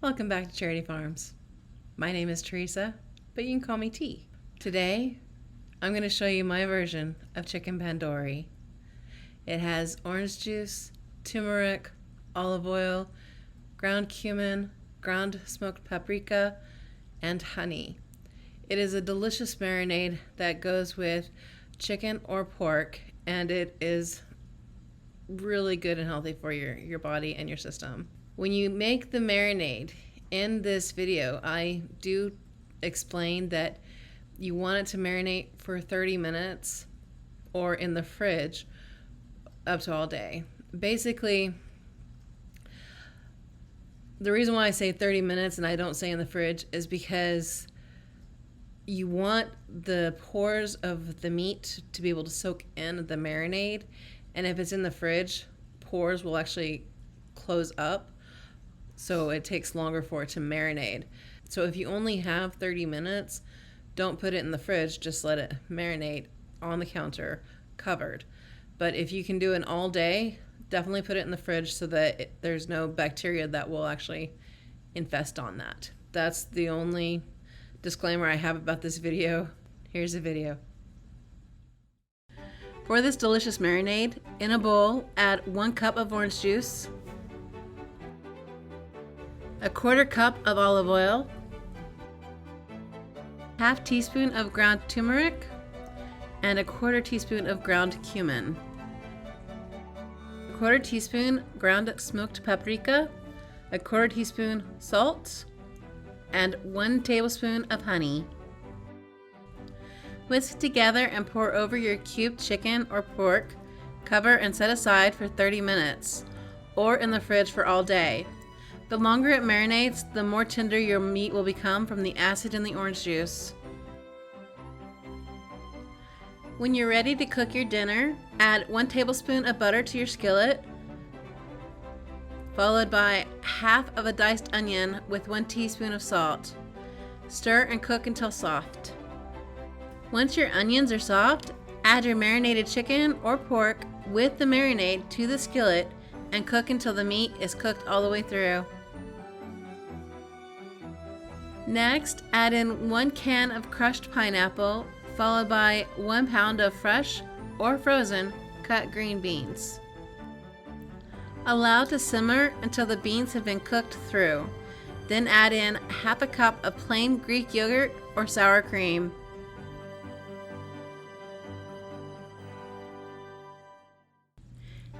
Welcome back to Charity Farms. My name is Teresa, but you can call me T. Today, I'm going to show you my version of chicken tandoori. It has orange juice, turmeric, olive oil, ground cumin, ground smoked paprika, and honey. It is a delicious marinade that goes with chicken or pork, and it is really good and healthy for your body and your system. When you make the marinade in this video, I do explain that you want it to marinate for 30 minutes or in the fridge up to all day. Basically, the reason why I say 30 minutes and I don't say in the fridge is because you want the pores of the meat to be able to soak in the marinade, and if it's in the fridge, pores will actually close up, so it takes longer for it to marinate. So if you only have 30 minutes, don't put it in the fridge, just let it marinate on the counter covered. But if you can do it all day, definitely put it in the fridge so that there's no bacteria that will actually infest on that. That's the only disclaimer I have about this video. Here's the video. For this delicious marinade, in a bowl, add 1 cup of orange juice, 1/4 cup of olive oil, 1/2 teaspoon of ground turmeric, and 1/4 teaspoon of ground cumin, 1/4 teaspoon ground smoked paprika, 1/4 teaspoon salt, and 1 tablespoon of honey. Whisk together and pour over your cubed chicken or pork. Cover and set aside for 30 minutes, or in the fridge for all day. The longer it marinates, the more tender your meat will become from the acid in the orange juice. When you're ready to cook your dinner, add 1 tablespoon of butter to your skillet, followed by 1/2 of a diced onion with 1 teaspoon of salt. Stir and cook until soft. Once your onions are soft, add your marinated chicken or pork with the marinade to the skillet and cook until the meat is cooked all the way through. Next, add in 1 can of crushed pineapple, followed by 1 pound of fresh or frozen cut green beans. Allow to simmer until the beans have been cooked through. Then add in 1/2 cup of plain Greek yogurt or sour cream.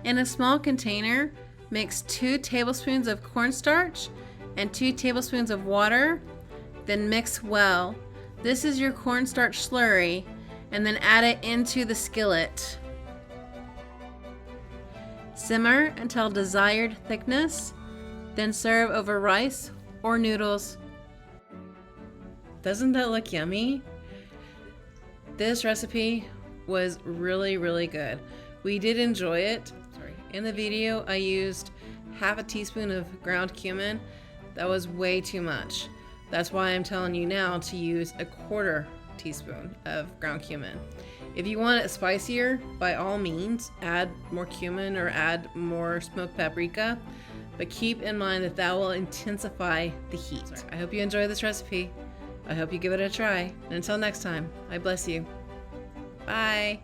In a small container, mix 2 tablespoons of cornstarch and 2 tablespoons of water, then mix well. This is your cornstarch slurry, and then add it into the skillet. Simmer until desired thickness, then serve over rice or noodles. Doesn't that look yummy? This recipe was really good. We did enjoy it. In the video, I used 1/2 teaspoon of ground cumin. That was way too much. That's why I'm telling you now to use 1/4 teaspoon of ground cumin. If you want it spicier, by all means, add more cumin or add more smoked paprika, but keep in mind that that will intensify the heat. I hope you enjoy this recipe. I hope you give it a try. And until next time, I bless you. Bye.